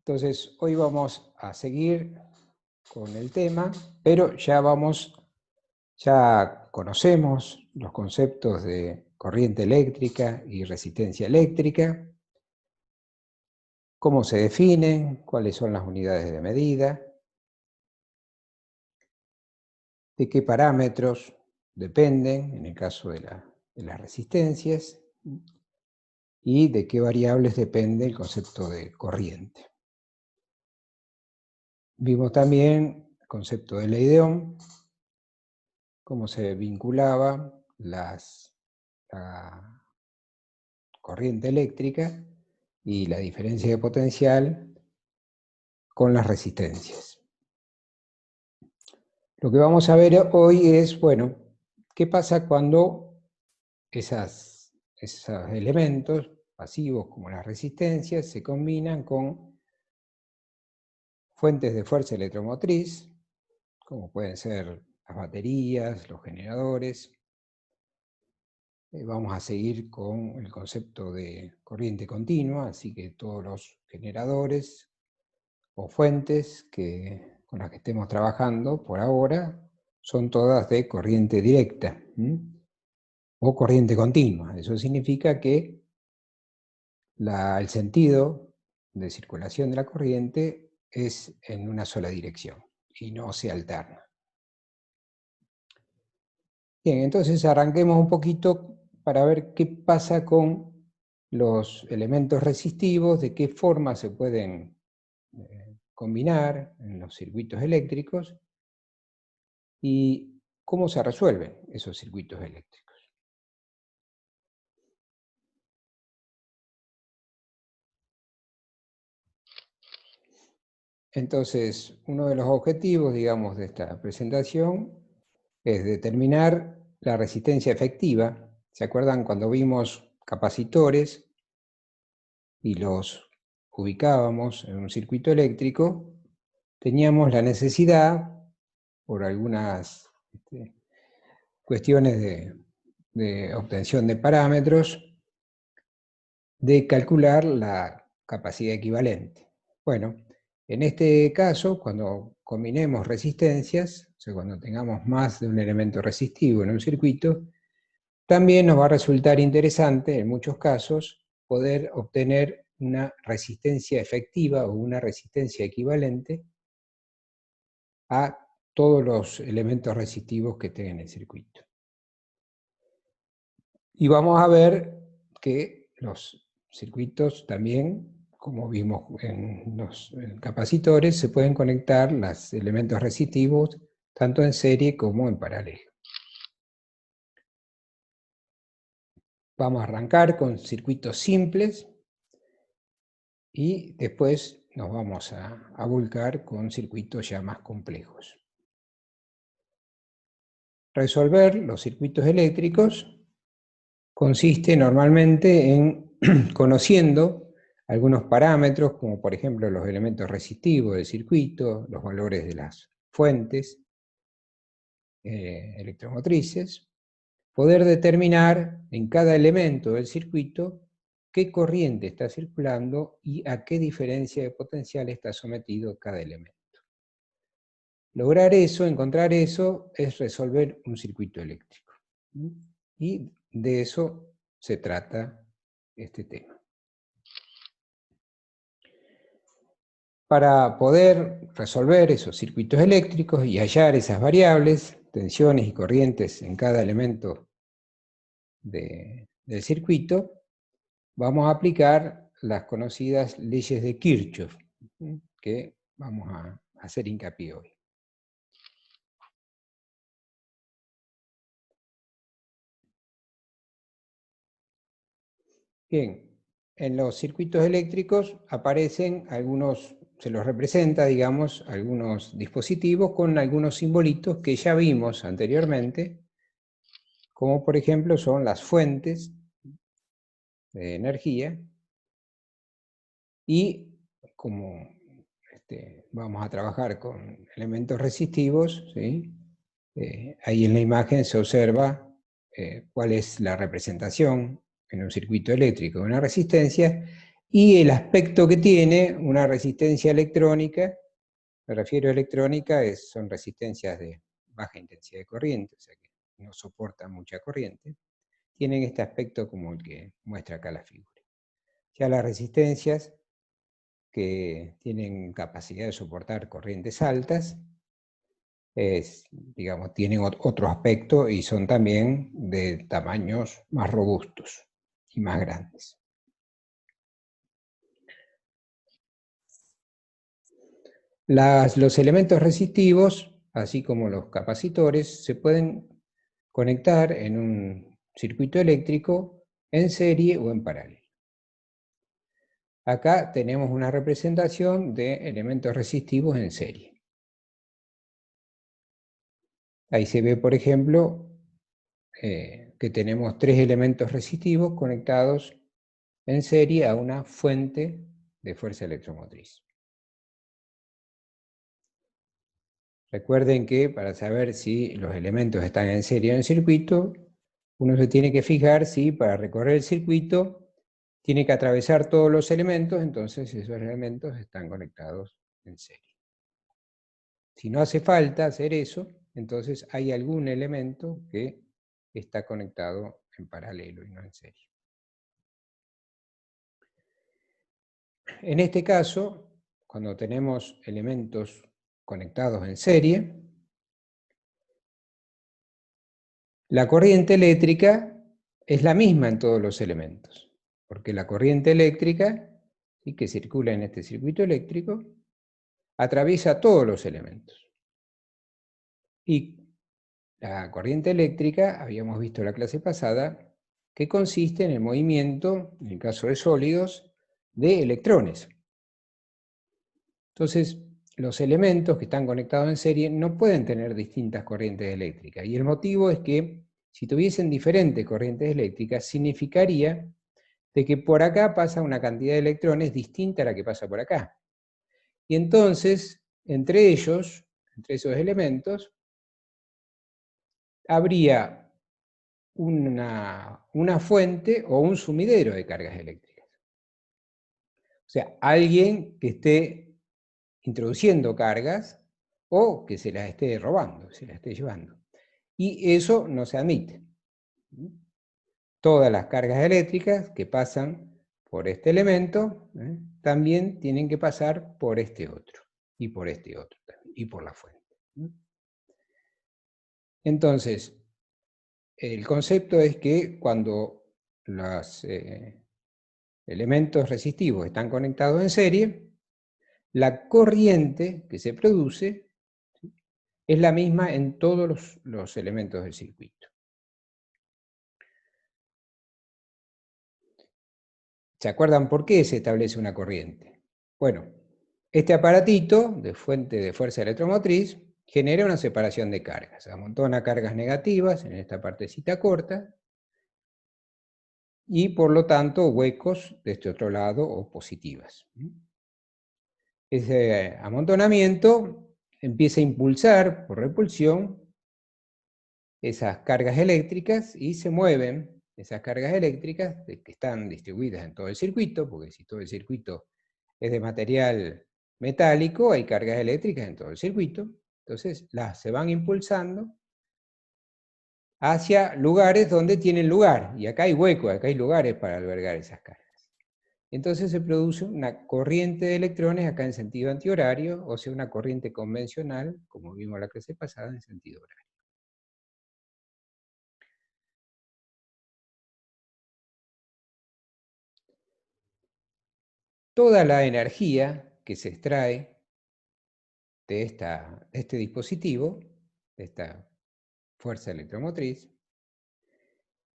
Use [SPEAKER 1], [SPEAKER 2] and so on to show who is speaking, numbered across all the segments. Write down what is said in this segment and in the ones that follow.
[SPEAKER 1] Entonces, hoy vamos a seguir con el tema, pero ya conocemos los conceptos de corriente eléctrica y resistencia eléctrica, cómo se definen, cuáles son las unidades de medida, de qué parámetros dependen, en el caso de las resistencias, y de qué variables depende el concepto de corriente. Vimos también el concepto de ley de Ohm, cómo se vinculaba la corriente eléctrica y la diferencia de potencial con las resistencias. Lo que vamos a ver hoy es, bueno, qué pasa cuando esos elementos pasivos como las resistencias se combinan con fuentes de fuerza electromotriz, como pueden ser las baterías, los generadores. Vamos a seguir con el concepto de corriente continua, así que todos los generadores o fuentes con las que estemos trabajando por ahora son todas de corriente directa o corriente continua. Eso significa que el sentido de circulación de la corriente es en una sola dirección y no se alterna. Bien, entonces arranquemos un poquito para ver qué pasa con los elementos resistivos, de qué forma se pueden combinar en los circuitos eléctricos y cómo se resuelven esos circuitos eléctricos. Entonces, uno de los objetivos, digamos, de esta presentación es determinar la resistencia efectiva. ¿Se acuerdan cuando vimos capacitores y los ubicábamos en un circuito eléctrico? Teníamos la necesidad, por algunas cuestiones de obtención de parámetros, de calcular la capacidad equivalente. Bueno, en este caso, cuando combinemos resistencias, o sea, cuando tengamos más de un elemento resistivo en un circuito, también nos va a resultar interesante, en muchos casos, poder obtener una resistencia efectiva o una resistencia equivalente a todos los elementos resistivos que tenga en el circuito. Y vamos a ver que los circuitos también, como vimos en los capacitores, se pueden conectar los elementos resistivos tanto en serie como en paralelo. Vamos a arrancar con circuitos simples y después nos vamos a volcar con circuitos ya más complejos. Resolver los circuitos eléctricos consiste normalmente en conociendo algunos parámetros, como por ejemplo los elementos resistivos del circuito, los valores de las fuentes electromotrices, poder determinar en cada elemento del circuito qué corriente está circulando y a qué diferencia de potencial está sometido cada elemento. Lograr eso, encontrar eso, es resolver un circuito eléctrico. Y de eso se trata este tema. Para poder resolver esos circuitos eléctricos y hallar esas variables, tensiones y corrientes en cada elemento del circuito, vamos a aplicar las conocidas leyes de Kirchhoff, que vamos a hacer hincapié hoy. Bien, en los circuitos eléctricos aparecen algunos, se los representa, digamos, algunos dispositivos con algunos simbolitos que ya vimos anteriormente, como por ejemplo son las fuentes de energía, y como vamos a trabajar con elementos resistivos, ¿sí? Ahí en la imagen se observa cuál es la representación en un circuito eléctrico de una resistencia, y el aspecto que tiene una resistencia electrónica, me refiero a electrónica, son resistencias de baja intensidad de corriente, o sea que no soportan mucha corriente, tienen este aspecto como el que muestra acá la figura. Ya las resistencias que tienen capacidad de soportar corrientes altas, digamos, tienen otro aspecto y son también de tamaños más robustos y más grandes. Los elementos resistivos, así como los capacitores, se pueden conectar en un circuito eléctrico en serie o en paralelo. Acá tenemos una representación de elementos resistivos en serie. Ahí se ve, por ejemplo, que tenemos 3 elementos resistivos conectados en serie a una fuente de fuerza electromotriz. Recuerden que para saber si los elementos están en serie en el circuito, uno se tiene que fijar si para recorrer el circuito tiene que atravesar todos los elementos, entonces esos elementos están conectados en serie. Si no hace falta hacer eso, entonces hay algún elemento que está conectado en paralelo y no en serie. En este caso, cuando tenemos elementos conectados en serie, la corriente eléctrica es la misma en todos los elementos, porque la corriente eléctrica, ¿sí?, que circula en este circuito eléctrico, atraviesa todos los elementos. Y la corriente eléctrica, habíamos visto en la clase pasada, que consiste en el movimiento, en el caso de sólidos, de electrones. Entonces, los elementos que están conectados en serie no pueden tener distintas corrientes eléctricas. Y el motivo es que, si tuviesen diferentes corrientes eléctricas, significaría de que por acá pasa una cantidad de electrones distinta a la que pasa por acá. Y entonces, entre ellos, entre esos elementos, habría una fuente o un sumidero de cargas eléctricas. O sea, alguien que esté introduciendo cargas o que se las esté robando, se las esté llevando. Y eso no se admite. Todas las cargas eléctricas que pasan por este elemento, también tienen que pasar por este otro, y por este otro, y por la fuente. Entonces, el concepto es que cuando los elementos resistivos están conectados en serie, la corriente que se produce, ¿sí?, es la misma en todos los elementos del circuito. ¿Se acuerdan por qué se establece una corriente? Bueno, este aparatito de fuente de fuerza electromotriz genera una separación de cargas. Amontona cargas negativas en esta partecita corta y por lo tanto huecos de este otro lado o positivas. Ese amontonamiento empieza a impulsar por repulsión esas cargas eléctricas y se mueven esas cargas eléctricas que están distribuidas en todo el circuito, porque si todo el circuito es de material metálico, hay cargas eléctricas en todo el circuito, entonces se van impulsando hacia lugares donde tienen lugar, y acá hay huecos, acá hay lugares para albergar esas cargas. Entonces se produce una corriente de electrones acá en sentido antihorario, o sea, una corriente convencional, como vimos la clase pasada, en sentido horario. Toda la energía que se extrae de este dispositivo, de esta fuerza electromotriz,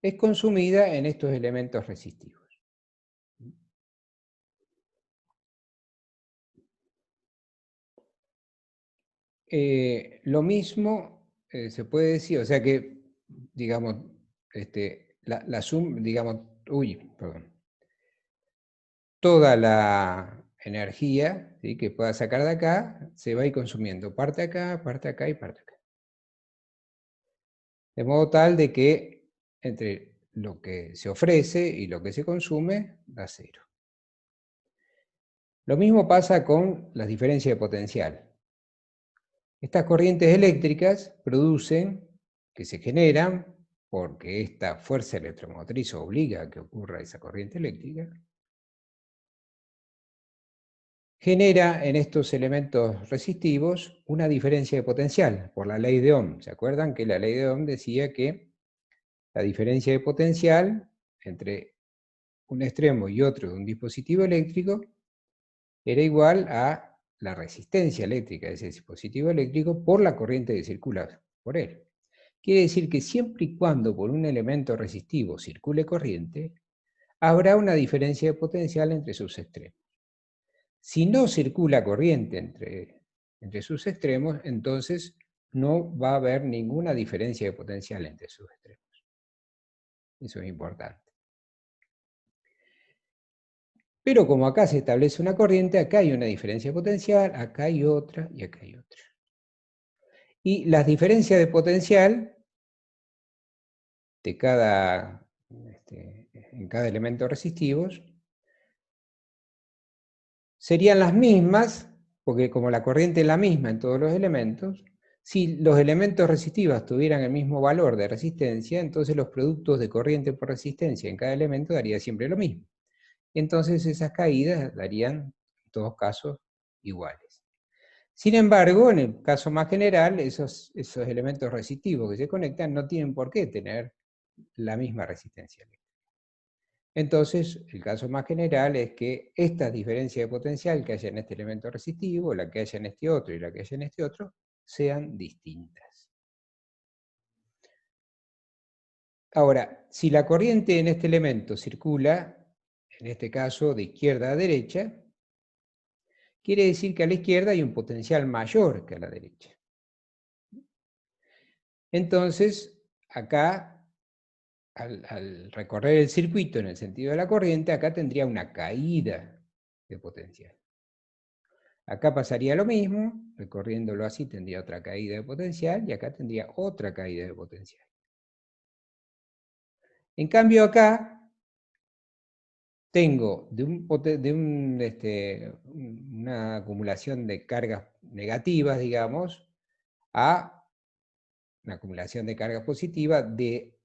[SPEAKER 1] es consumida en estos elementos resistivos. Lo mismo se puede decir, o sea que, digamos, toda la energía, ¿sí?, que pueda sacar de acá, se va a ir consumiendo parte acá y parte acá. De modo tal de que entre lo que se ofrece y lo que se consume, da cero. Lo mismo pasa con las diferencias de potencial. Estas corrientes eléctricas que se generan, porque esta fuerza electromotriz obliga a que ocurra esa corriente eléctrica, genera en estos elementos resistivos una diferencia de potencial por la ley de Ohm. ¿Se acuerdan que la ley de Ohm decía que la diferencia de potencial entre un extremo y otro de un dispositivo eléctrico era igual a la resistencia eléctrica de ese dispositivo eléctrico por la corriente que circula por él? Quiere decir que siempre y cuando por un elemento resistivo circule corriente, habrá una diferencia de potencial entre sus extremos. Si no circula corriente entre sus extremos, entonces no va a haber ninguna diferencia de potencial entre sus extremos. Eso es importante. Pero como acá se establece una corriente, acá hay una diferencia de potencial, acá hay otra y acá hay otra. Y las diferencias de potencial de en cada elemento resistivo serían las mismas, porque como la corriente es la misma en todos los elementos, si los elementos resistivos tuvieran el mismo valor de resistencia, entonces los productos de corriente por resistencia en cada elemento daría siempre lo mismo. Entonces esas caídas darían, en todos casos, iguales. Sin embargo, en el caso más general, esos elementos resistivos que se conectan no tienen por qué tener la misma resistencia eléctrica. Entonces, el caso más general es que estas diferencias de potencial que haya en este elemento resistivo, la que haya en este otro y la que haya en este otro, sean distintas. Ahora, si la corriente en este elemento circula, en este caso de izquierda a derecha, quiere decir que a la izquierda hay un potencial mayor que a la derecha. Entonces, acá, al recorrer el circuito en el sentido de la corriente, acá tendría una caída de potencial. Acá pasaría lo mismo, recorriéndolo así tendría otra caída de potencial, y acá tendría otra caída de potencial. En cambio acá, tengo una acumulación de cargas negativas, digamos, a una acumulación de cargas positivas de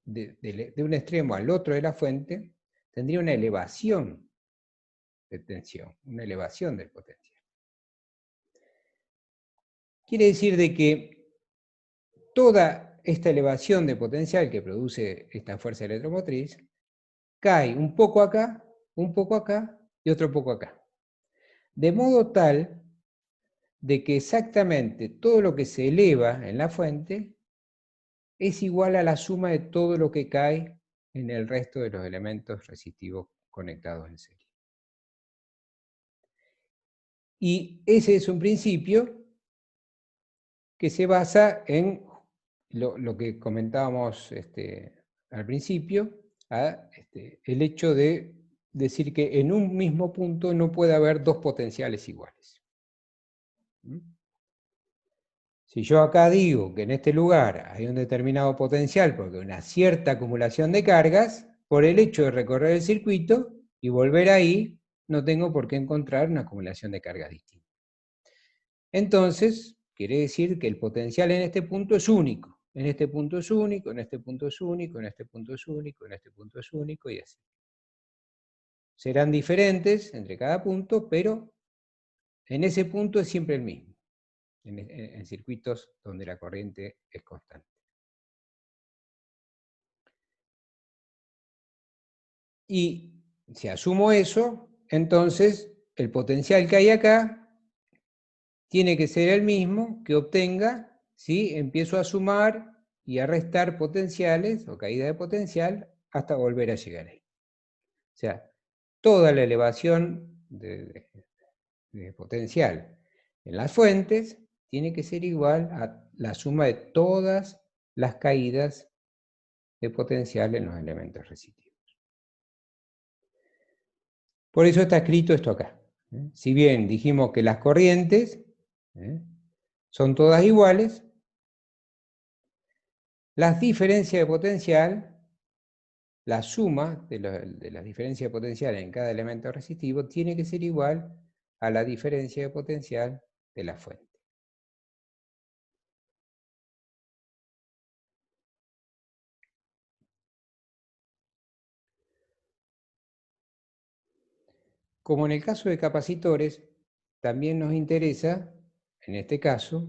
[SPEAKER 1] un extremo al otro de la fuente, tendría una elevación de tensión, una elevación del potencial. Quiere decir de que toda esta elevación de potencial que produce esta fuerza electromotriz cae un poco acá y otro poco acá. De modo tal de que exactamente todo lo que se eleva en la fuente es igual a la suma de todo lo que cae en el resto de los elementos resistivos conectados en serie. Y ese es un principio que se basa en lo que comentábamos al principio, el hecho de decir que en un mismo punto no puede haber dos potenciales iguales. Si yo acá digo que en este lugar hay un determinado potencial porque hay una cierta acumulación de cargas, por el hecho de recorrer el circuito y volver ahí, no tengo por qué encontrar una acumulación de cargas distinta. Entonces, quiere decir que el potencial en este punto es único. En este punto es único, en este punto es único, en este punto es único, en este punto es único, y así. Serán diferentes entre cada punto, pero en ese punto es siempre el mismo, en circuitos donde la corriente es constante. Y si asumo eso, entonces el potencial que hay acá tiene que ser el mismo que obtenga si empiezo a sumar y a restar potenciales o caída de potencial hasta volver a llegar ahí. O sea, toda la elevación de potencial en las fuentes tiene que ser igual a la suma de todas las caídas de potencial en los elementos resistivos. Por eso está escrito esto acá. Si bien dijimos que las corrientes son todas iguales, las diferencias de potencial, la suma de las diferencias de potencial en cada elemento resistivo, tiene que ser igual a la diferencia de potencial de la fuente. Como en el caso de capacitores, también nos interesa, en este caso,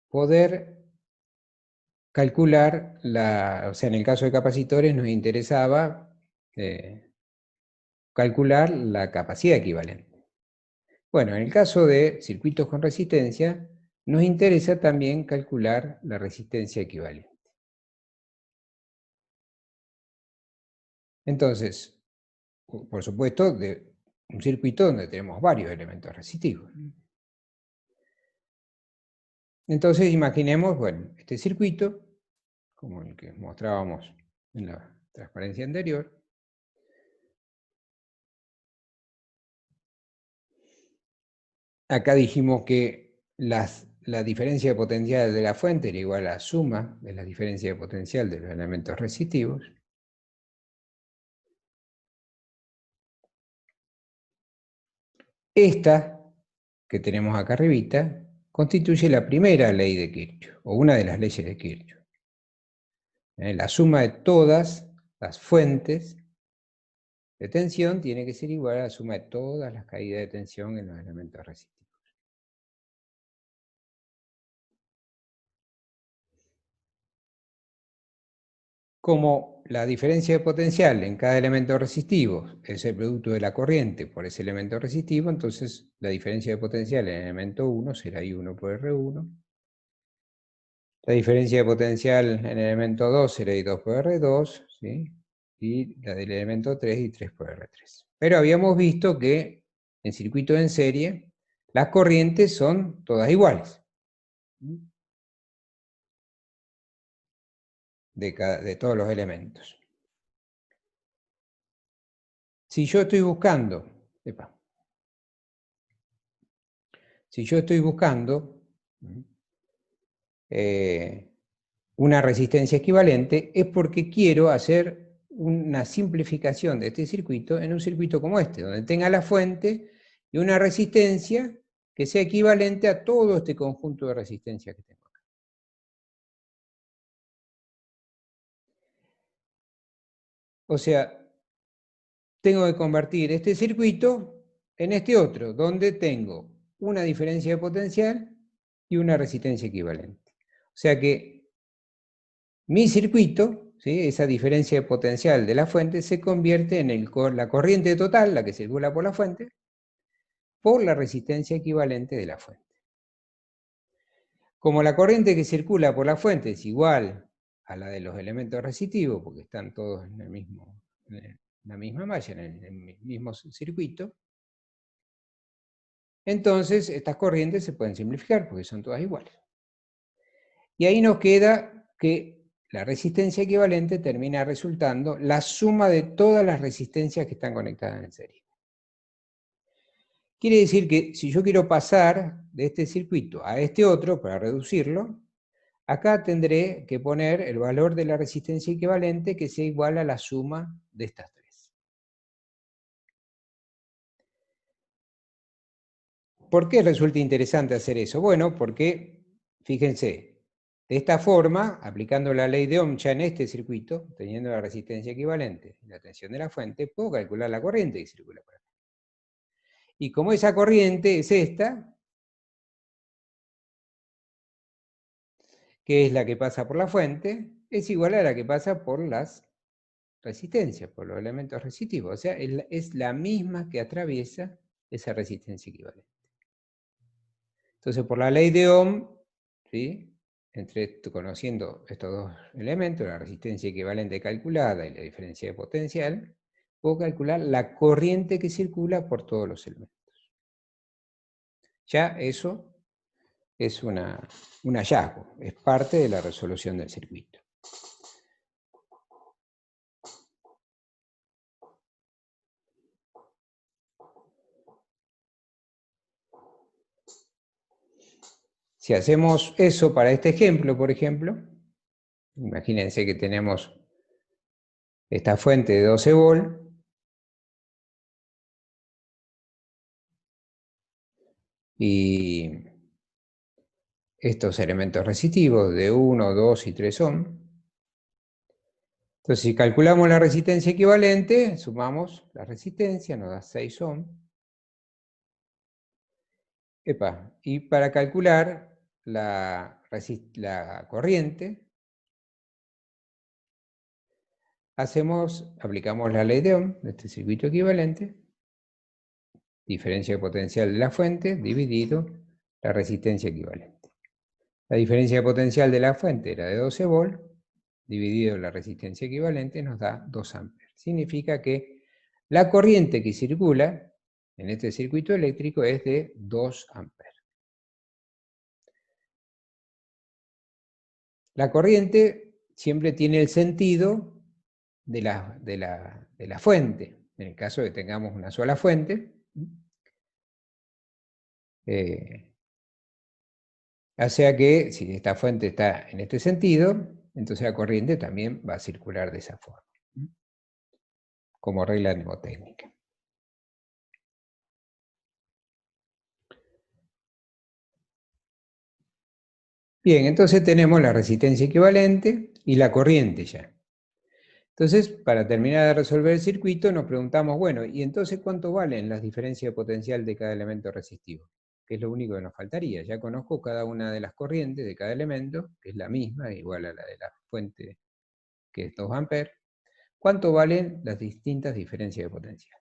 [SPEAKER 1] poder calcular, o sea, en el caso de capacitores nos interesaba calcular la capacidad equivalente. Bueno, en el caso de circuitos con resistencia, nos interesa también calcular la resistencia equivalente. Entonces, por supuesto, de un circuito donde tenemos varios elementos resistivos. Entonces, imaginemos, bueno, este circuito, como el que mostrábamos en la transparencia anterior. Acá dijimos que la diferencia de potencial de la fuente era igual a la suma de la diferencia de potencial de los elementos resistivos. Esta, que tenemos acá arribita, constituye la primera ley de Kirchhoff, o una de las leyes de Kirchhoff. La suma de todas las fuentes de tensión tiene que ser igual a la suma de todas las caídas de tensión en los elementos resistivos. Como la diferencia de potencial en cada elemento resistivo es el producto de la corriente por ese elemento resistivo, entonces la diferencia de potencial en el elemento 1 será I1 por R1. La diferencia de potencial en el elemento 2 será I2 por R2, ¿sí? Y la del elemento 3, I3 por R3. Pero habíamos visto que en circuitos en serie las corrientes son todas iguales. De todos los elementos. Si yo estoy buscando, una resistencia equivalente, es porque quiero hacer una simplificación de este circuito en un circuito como este, donde tenga la fuente y una resistencia que sea equivalente a todo este conjunto de resistencias que tengo acá. O sea, tengo que convertir este circuito en este otro, donde tengo una diferencia de potencial y una resistencia equivalente. O sea que mi circuito, ¿sí?, esa diferencia de potencial de la fuente, se convierte en la corriente total, la que circula por la fuente, por la resistencia equivalente de la fuente. Como la corriente que circula por la fuente es igual a la de los elementos resistivos, porque están todos en la misma malla, en el mismo circuito, entonces estas corrientes se pueden simplificar porque son todas iguales. Y ahí nos queda que la resistencia equivalente termina resultando la suma de todas las resistencias que están conectadas en serie. Quiere decir que si yo quiero pasar de este circuito a este otro para reducirlo, acá tendré que poner el valor de la resistencia equivalente que sea igual a la suma de estas tres. ¿Por qué resulta interesante hacer eso? Bueno, porque, fíjense, de esta forma, aplicando la ley de Ohm ya en este circuito, teniendo la resistencia equivalente y la tensión de la fuente, puedo calcular la corriente que circula por acá. Y como esa corriente es esta, que es la que pasa por la fuente, es igual a la que pasa por las resistencias, por los elementos resistivos. O sea, es la misma que atraviesa esa resistencia equivalente. Entonces, por la ley de Ohm, ¿sí?, conociendo estos dos elementos, la resistencia equivalente calculada y la diferencia de potencial, puedo calcular la corriente que circula por todos los elementos. Ya eso es un hallazgo, es parte de la resolución del circuito. Si hacemos eso para este ejemplo, por ejemplo, imagínense que tenemos esta fuente de 12 volt, Y estos elementos resistivos de 1, 2 y 3 ohm. Entonces, si calculamos la resistencia equivalente, sumamos la resistencia, nos da 6 ohm. Y para calcular la corriente, aplicamos la ley de Ohm de este circuito equivalente, diferencia de potencial de la fuente dividido la resistencia equivalente. La diferencia de potencial de la fuente era de 12 volt, dividido la resistencia equivalente nos da 2 amperes. Significa que la corriente que circula en este circuito eléctrico es de 2 amperes. La corriente siempre tiene el sentido de la fuente. En el caso de que tengamos una sola fuente, o sea que si esta fuente está en este sentido, entonces la corriente también va a circular de esa forma, como regla mnemotécnica. Bien, entonces tenemos la resistencia equivalente y la corriente ya. Entonces, para terminar de resolver el circuito, nos preguntamos, bueno, ¿y entonces cuánto valen las diferencias de potencial de cada elemento resistivo? Que es lo único que nos faltaría. Ya conozco cada una de las corrientes de cada elemento, que es la misma, igual a la de la fuente, que es 2 amperes. ¿Cuánto valen las distintas diferencias de potencial?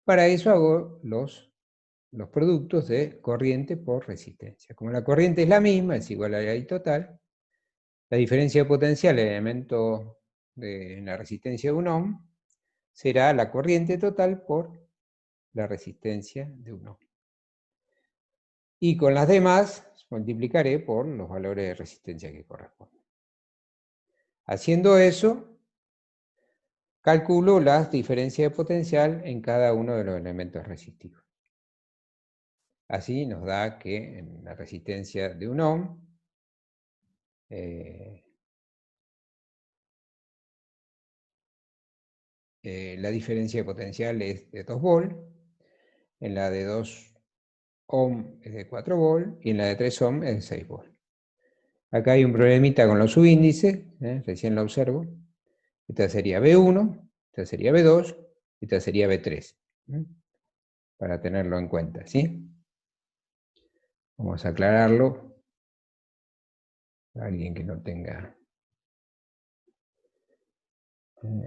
[SPEAKER 1] Para eso hago los productos de corriente por resistencia. Como la corriente es la misma, es igual a la I total, la diferencia de potencial del elemento de la resistencia de 1 ohm será la corriente total por la resistencia de 1 ohm. Y con las demás multiplicaré por los valores de resistencia que corresponden. Haciendo eso, calculo las diferencias de potencial en cada uno de los elementos resistivos. Así nos da que en la resistencia de 1 ohm, la diferencia de potencial es de 2 volt, en la de 2 ohm es de 4 volt y en la de 3 ohm es de 6 volt. Acá hay un problemita con los subíndices, recién lo observo. Esta sería B1, esta sería B2, esta sería B3. Para tenerlo en cuenta, ¿sí? Vamos a aclararlo. Alguien que no tenga...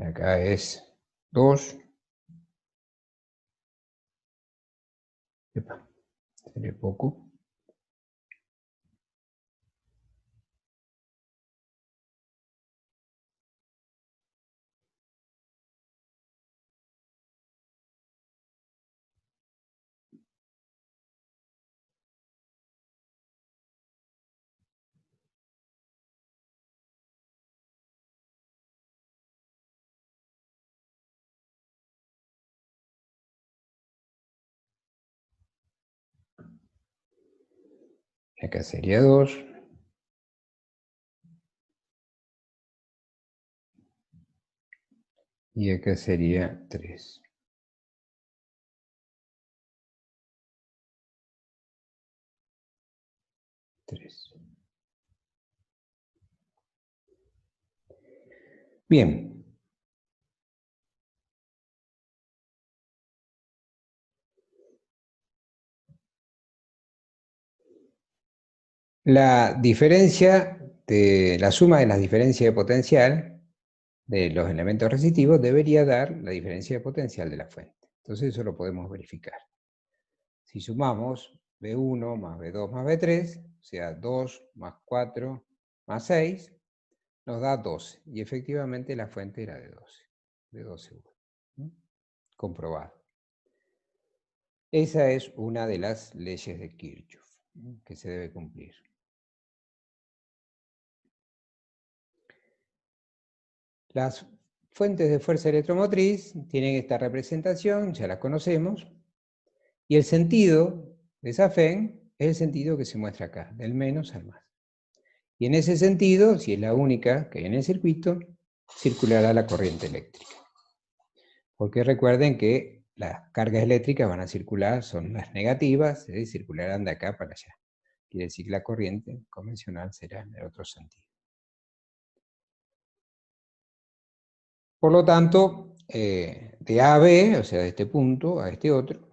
[SPEAKER 1] acá es 2. Epa, seré poco. Acá sería 2. Y acá sería 3. 3. Bien. La diferencia de la suma de las diferencias de potencial de los elementos resistivos debería dar la diferencia de potencial de la fuente. Entonces eso lo podemos verificar. Si sumamos B1 más B2 más B3, o sea, 2 más 4 más 6, nos da 12. Y efectivamente la fuente era de 12 volts. Comprobado. Esa es una de las leyes de Kirchhoff que se debe cumplir. Las fuentes de fuerza electromotriz tienen esta representación, ya la conocemos, y el sentido de esa FEN es el sentido que se muestra acá, del menos al más. Y en ese sentido, si es la única que hay en el circuito, circulará la corriente eléctrica. Porque recuerden que las cargas eléctricas van a circular, son las negativas, circularán de acá para allá. Quiere decir que la corriente convencional será en el otro sentido. Por lo tanto, de A a B, o sea, de este punto a este otro,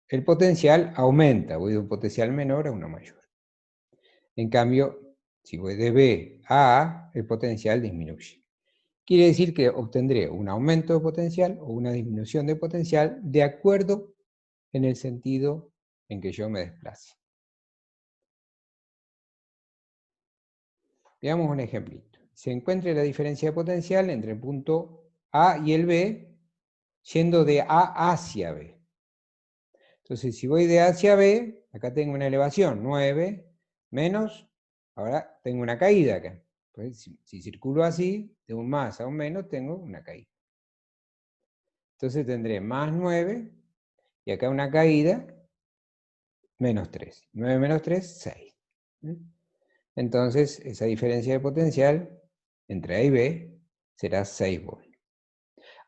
[SPEAKER 1] el potencial aumenta, voy de un potencial menor a uno mayor. En cambio, si voy de B a A, el potencial disminuye. Quiere decir que obtendré un aumento de potencial o una disminución de potencial de acuerdo en el sentido en que yo me desplace. Veamos un ejemplito. Se encuentra la diferencia de potencial entre el punto A y el B, yendo de A hacia B. Entonces, si voy de A hacia B, acá tengo una elevación, 9, menos, ahora tengo una caída acá. Pues, si circulo así, de un más a un menos, tengo una caída. Entonces tendré más 9, y acá una caída, menos 3. 9 menos 3, 6. Entonces, esa diferencia de potencial entre A y B será 6 volts.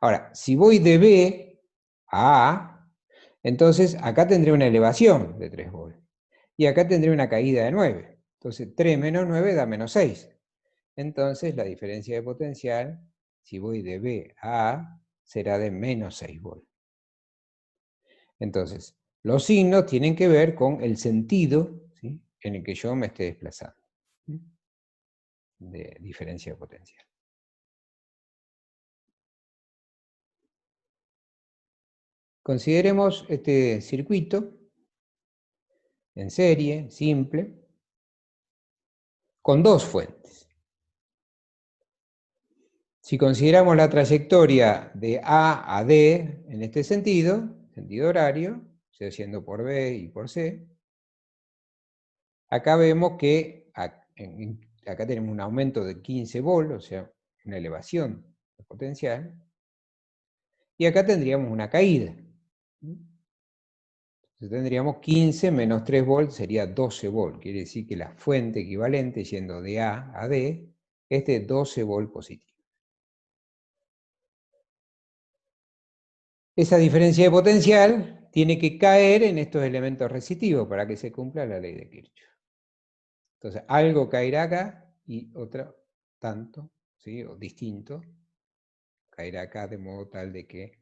[SPEAKER 1] Ahora, si voy de B a A, entonces acá tendré una elevación de 3 volts. Y acá tendré una caída de 9. Entonces, 3 menos 9 da menos 6. Entonces, la diferencia de potencial, si voy de B a A, será de menos 6 volts. Entonces, los signos tienen que ver con el sentido, ¿sí?, en el que yo me esté desplazando, ¿sí?, de diferencia de potencial. Consideremos este circuito en serie, simple, con dos fuentes. Si consideramos la trayectoria de A a D en este sentido horario, C yendo por B y por C, acá vemos que acá tenemos un aumento de 15 volts, o sea, una elevación de potencial, y acá tendríamos una caída. Entonces tendríamos 15 menos 3 volts sería 12 volts. Quiere decir que la fuente equivalente yendo de A a D es de 12 volts positivos. Esa diferencia de potencial tiene que caer en estos elementos resistivos para que se cumpla la ley de Kirchhoff. Entonces, algo caerá acá y otro tanto, ¿sí?, o distinto, caerá acá de modo tal de que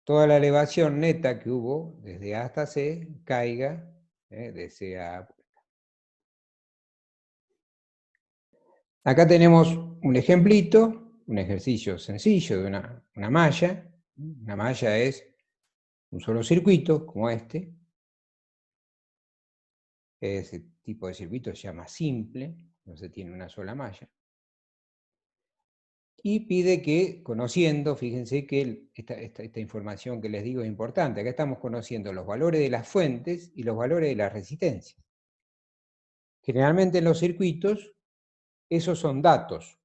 [SPEAKER 1] toda la elevación neta que hubo desde A hasta C caiga de C a A. Acá tenemos un ejemplito, un ejercicio sencillo de una malla. Una malla es un solo circuito, como este. Ese tipo de circuito se llama simple, no se tiene una sola malla. Y pide que, conociendo, fíjense que esta información que les digo es importante. Acá estamos conociendo los valores de las fuentes y los valores de las resistencias. Generalmente en los circuitos, esos son datos.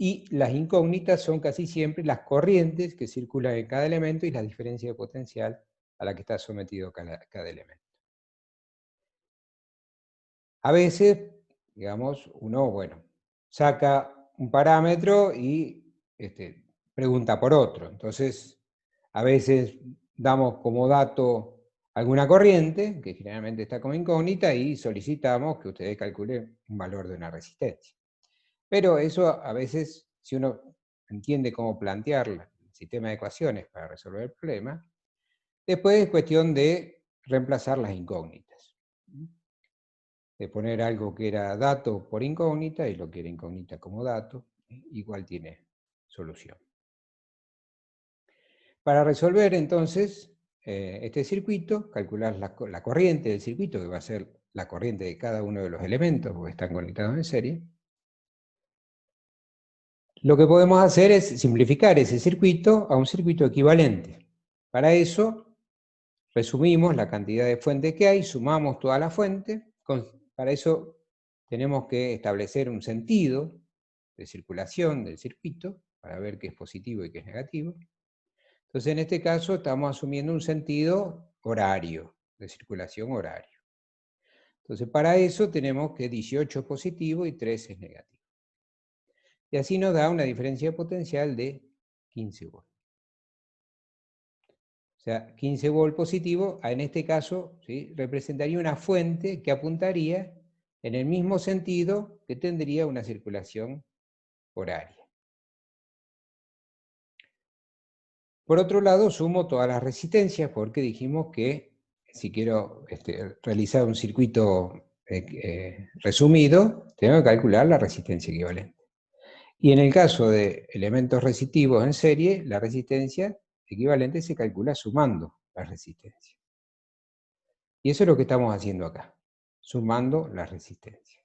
[SPEAKER 1] Y las incógnitas son casi siempre las corrientes que circulan en cada elemento y la diferencia de potencial a la que está sometido cada elemento. A veces, digamos, uno, bueno, saca un parámetro y pregunta por otro. Entonces, a veces damos como dato alguna corriente, que generalmente está como incógnita, y solicitamos que ustedes calculen un valor de una resistencia. Pero eso a veces, si uno entiende cómo plantear el sistema de ecuaciones para resolver el problema, después es cuestión de reemplazar las incógnitas. De poner algo que era dato por incógnita y lo que era incógnita como dato, igual tiene solución. Para resolver entonces este circuito, calcular la corriente del circuito, que va a ser la corriente de cada uno de los elementos, porque están conectados en serie, lo que podemos hacer es simplificar ese circuito a un circuito equivalente. Para eso, resumimos la cantidad de fuentes que hay, sumamos todas las fuentes. Para eso tenemos que establecer un sentido de circulación del circuito, para ver qué es positivo y qué es negativo. Entonces, en este caso, estamos asumiendo un sentido horario, de circulación horario. Entonces, para eso tenemos que 18 es positivo y 3 es negativo. Y así nos da una diferencia de potencial de 15 volts. O sea, 15 volt positivo, en este caso, ¿sí?, representaría una fuente que apuntaría en el mismo sentido que tendría una circulación horaria. Por otro lado, sumo todas las resistencias porque dijimos que si quiero realizar un circuito resumido, tengo que calcular la resistencia equivalente. Y en el caso de elementos resistivos en serie, la resistencia equivalente se calcula sumando las resistencias. Y eso es lo que estamos haciendo acá, sumando las resistencias.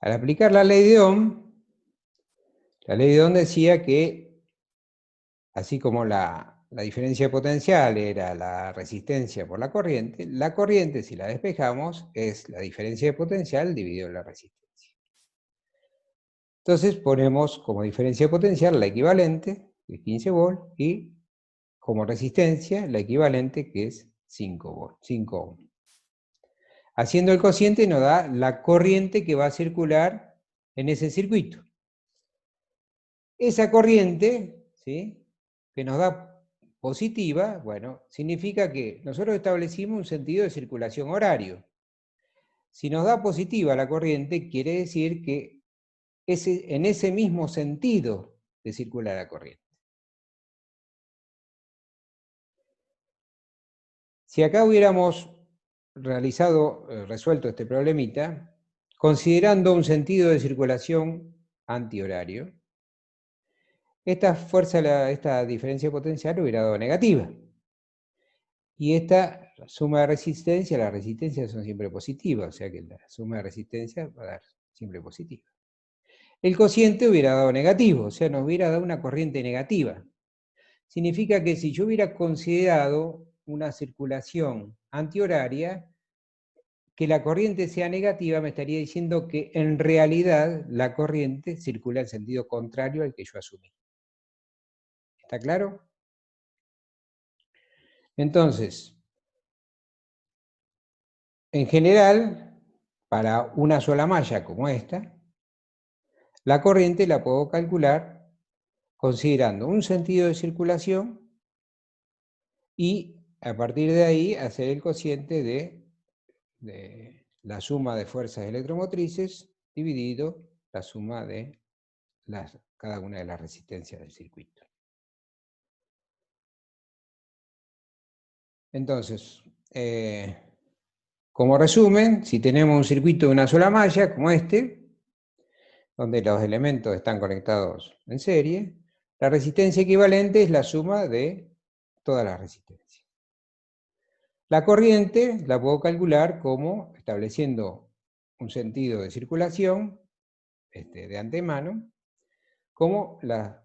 [SPEAKER 1] Al aplicar la ley de Ohm decía que, así como la diferencia potencial era la resistencia por la corriente, si la despejamos, es la diferencia de potencial dividido en la resistencia. Entonces ponemos como diferencia potencial la equivalente, que es 15 volt, y como resistencia la equivalente, que es 5 volt, 5 ohm. Haciendo el cociente nos da la corriente que va a circular en ese circuito. Esa corriente, ¿sí?, que nos da positiva, bueno, significa que nosotros establecimos un sentido de circulación horario. Si nos da positiva la corriente, quiere decir que en ese mismo sentido de circular la corriente. Si acá hubiéramos resuelto este problemita, considerando un sentido de circulación antihorario, esta diferencia potencial hubiera dado negativa. Y esta suma de resistencia, las resistencias son siempre positivas, o sea que la suma de resistencia va a dar siempre positiva. El cociente hubiera dado negativo, o sea, nos hubiera dado una corriente negativa. Significa que si yo hubiera considerado una circulación antihoraria, que la corriente sea negativa me estaría diciendo que en realidad la corriente circula en sentido contrario al que yo asumí. ¿Está claro? Entonces, en general, para una sola malla como esta, la corriente la puedo calcular considerando un sentido de circulación y a partir de ahí hacer el cociente de la suma de fuerzas electromotrices dividido la suma de cada una de las resistencias del circuito. Entonces, como resumen, si tenemos un circuito de una sola malla, como este, donde los elementos están conectados en serie, la resistencia equivalente es la suma de todas las resistencias. La corriente la puedo calcular como estableciendo un sentido de circulación de antemano, como la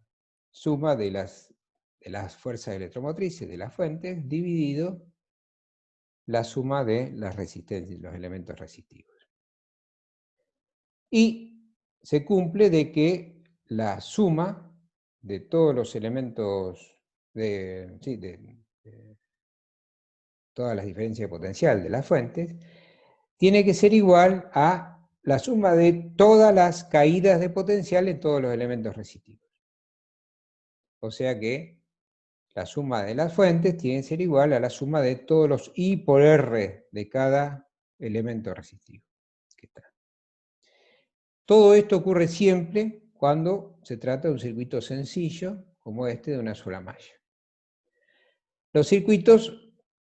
[SPEAKER 1] suma de las fuerzas electromotrices de las fuentes dividido la suma de las resistencias, los elementos resistivos. Y se cumple de que la suma de todos los elementos de todas las diferencias de potencial de las fuentes tiene que ser igual a la suma de todas las caídas de potencial en todos los elementos resistivos. O sea que la suma de las fuentes tiene que ser igual a la suma de todos los I por R de cada elemento resistivo que está. Todo esto ocurre siempre cuando se trata de un circuito sencillo, como este de una sola malla. Los circuitos,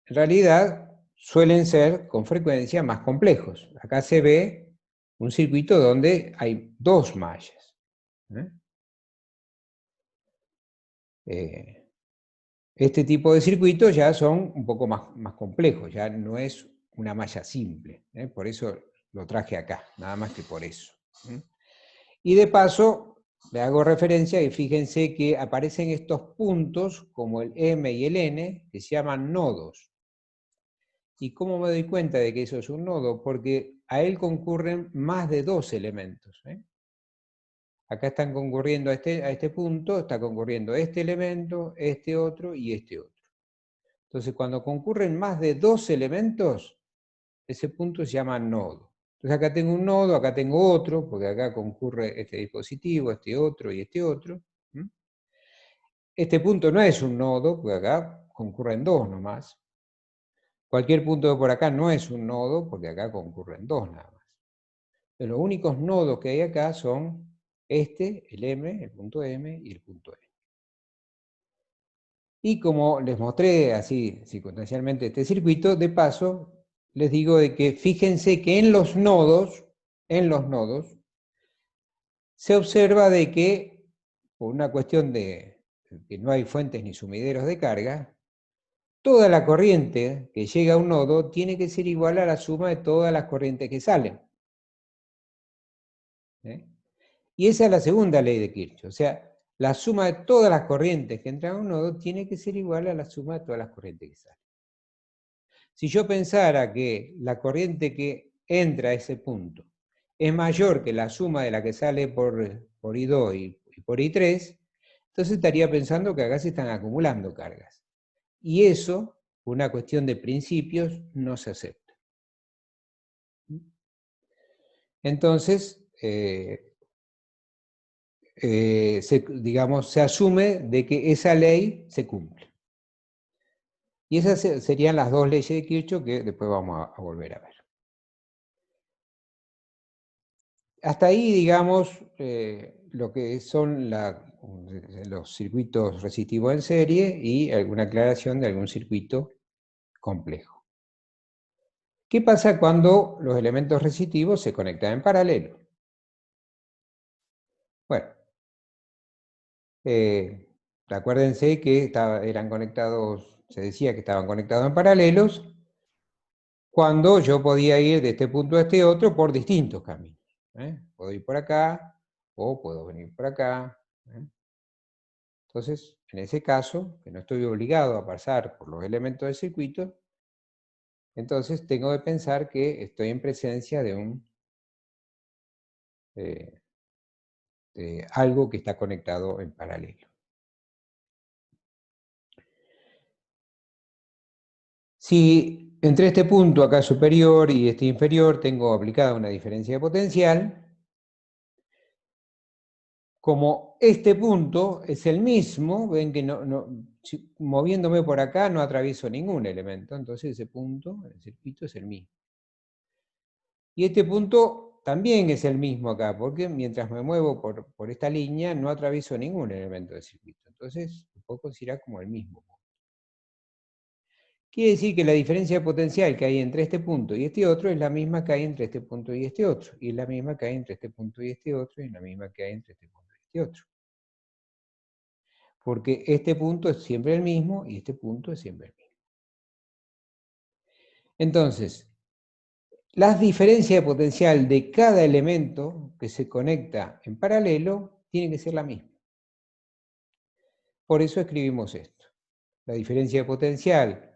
[SPEAKER 1] en realidad, suelen ser con frecuencia más complejos. Acá se ve un circuito donde hay dos mallas. Este tipo de circuitos ya son un poco más complejos, ya no es una malla simple. Por eso lo traje acá, nada más que por eso. Y de paso, le hago referencia y fíjense que aparecen estos puntos, como el M y el N, que se llaman nodos. ¿Y cómo me doy cuenta de que eso es un nodo? Porque a él concurren más de dos elementos. Acá están concurriendo a este punto, está concurriendo este elemento, este otro y este otro. Entonces, cuando concurren más de 2 elementos, ese punto se llama nodo. Entonces acá tengo un nodo, acá tengo otro, porque acá concurre este dispositivo, este otro y este otro. Este punto no es un nodo, porque acá concurren 2 nomás. Cualquier punto de por acá no es un nodo, porque acá concurren 2 nada más. Pero los únicos nodos que hay acá son el M, el punto M y el punto N. Y como les mostré así circunstancialmente este circuito, de paso les digo de que fíjense que en los nodos, se observa de que, por una cuestión de que no hay fuentes ni sumideros de carga, toda la corriente que llega a un nodo tiene que ser igual a la suma de todas las corrientes que salen. Y esa es la segunda ley de Kirchhoff. O sea, la suma de todas las corrientes que entran a un nodo tiene que ser igual a la suma de todas las corrientes que salen. Si yo pensara que la corriente que entra a ese punto es mayor que la suma de la que sale por I2 y por I3, entonces estaría pensando que acá se están acumulando cargas. Y eso, por una cuestión de principios, no se acepta. Entonces, se asume de que esa ley se cumple. Y esas serían las dos leyes de Kirchhoff que después vamos a volver a ver. Hasta ahí, digamos, lo que son los circuitos resistivos en serie y alguna aclaración de algún circuito complejo. ¿Qué pasa cuando los elementos resistivos se conectan en paralelo? Bueno, acuérdense que eran conectados, se decía que estaban conectados en paralelos, cuando yo podía ir de este punto a este otro por distintos caminos. Puedo ir por acá, o puedo venir por acá. Entonces, en ese caso, que no estoy obligado a pasar por los elementos del circuito, entonces tengo que pensar que estoy en presencia de algo que está conectado en paralelo. Si entre este punto acá superior y este inferior tengo aplicada una diferencia de potencial, como este punto es el mismo, ven que moviéndome por acá no atravieso ningún elemento, entonces ese punto en el circuito es el mismo. Y este punto también es el mismo acá, porque mientras me muevo por esta línea no atravieso ningún elemento del circuito. Entonces lo puedo considerar como el mismo punto. Quiere decir que la diferencia de potencial que hay entre este punto y este otro es la misma que hay entre este punto y este otro, y es la misma que hay entre este punto y este otro, y es la misma que hay entre este punto y este otro. Porque este punto es siempre el mismo y este punto es siempre el mismo. Entonces, las diferencias de potencial de cada elemento que se conecta en paralelo tienen que ser la misma. Por eso escribimos esto. La diferencia de potencial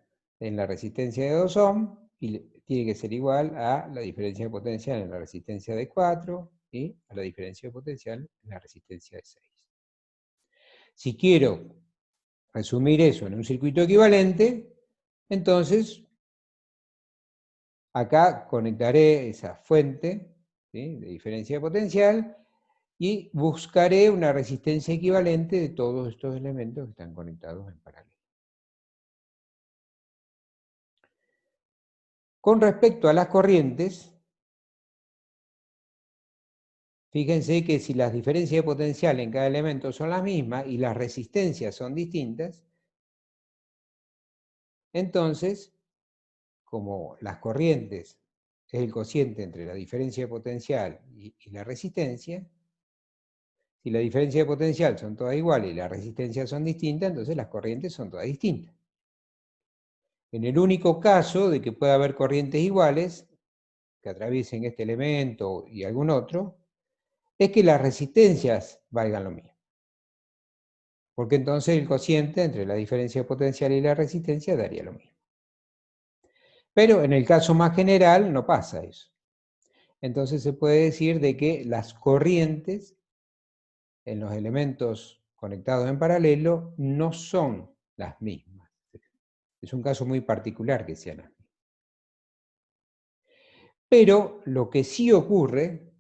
[SPEAKER 1] en la resistencia de 2 ohm tiene que ser igual a la diferencia de potencial en la resistencia de 4 y a la diferencia de potencial en la resistencia de 6. Si quiero resumir eso en un circuito equivalente, entonces acá conectaré esa fuente, ¿sí?, de diferencia de potencial y buscaré una resistencia equivalente de todos estos elementos que están conectados en paralelo. Con respecto a las corrientes, fíjense que si las diferencias de potencial en cada elemento son las mismas y las resistencias son distintas, entonces, como las corrientes es el cociente entre la diferencia de potencial y la resistencia, si la diferencia de potencial son todas iguales y las resistencias son distintas, entonces las corrientes son todas distintas. En el único caso de que pueda haber corrientes iguales, que atraviesen este elemento y algún otro, es que las resistencias valgan lo mismo. Porque entonces el cociente entre la diferencia de potencial y la resistencia daría lo mismo. Pero en el caso más general no pasa eso. Entonces se puede decir de que las corrientes en los elementos conectados en paralelo no son las mismas. Es un caso muy particular que sean las mismas. Pero lo que sí ocurre,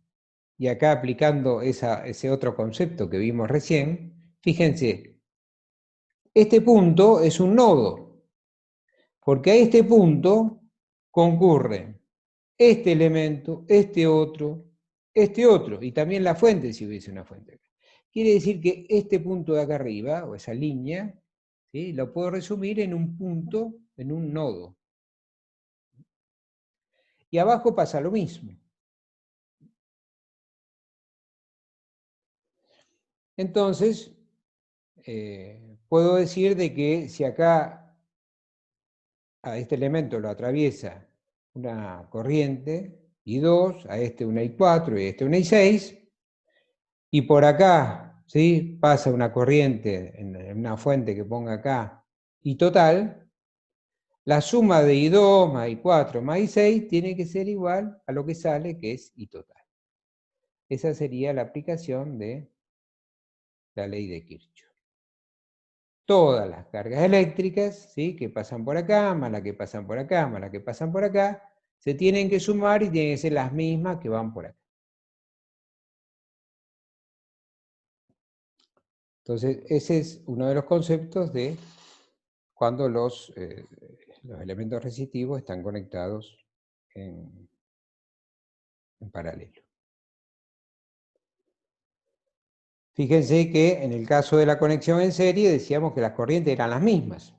[SPEAKER 1] y acá aplicando ese otro concepto que vimos recién, fíjense, este punto es un nodo, porque a este punto concurren este elemento, este otro, y también la fuente si hubiese una fuente. Quiere decir que este punto de acá arriba, o esa línea, ¿sí?, lo puedo resumir en un punto, en un nodo. Y abajo pasa lo mismo. Entonces, puedo decir de que si acá a este elemento lo atraviesa una corriente I2, a este una I4 y a este una I6, y por acá, ¿sí?, pasa una corriente en una fuente que ponga acá I total, la suma de I2 más I4 más I6 tiene que ser igual a lo que sale, que es I total. Esa sería la aplicación de la ley de Kirchhoff. Todas las cargas eléctricas, ¿sí?, que pasan por acá, más las que pasan por acá, más las que pasan por acá, se tienen que sumar y tienen que ser las mismas que van por acá. Entonces, ese es uno de los conceptos de cuando los elementos resistivos están conectados en paralelo. Fíjense que en el caso de la conexión en serie decíamos que las corrientes eran las mismas,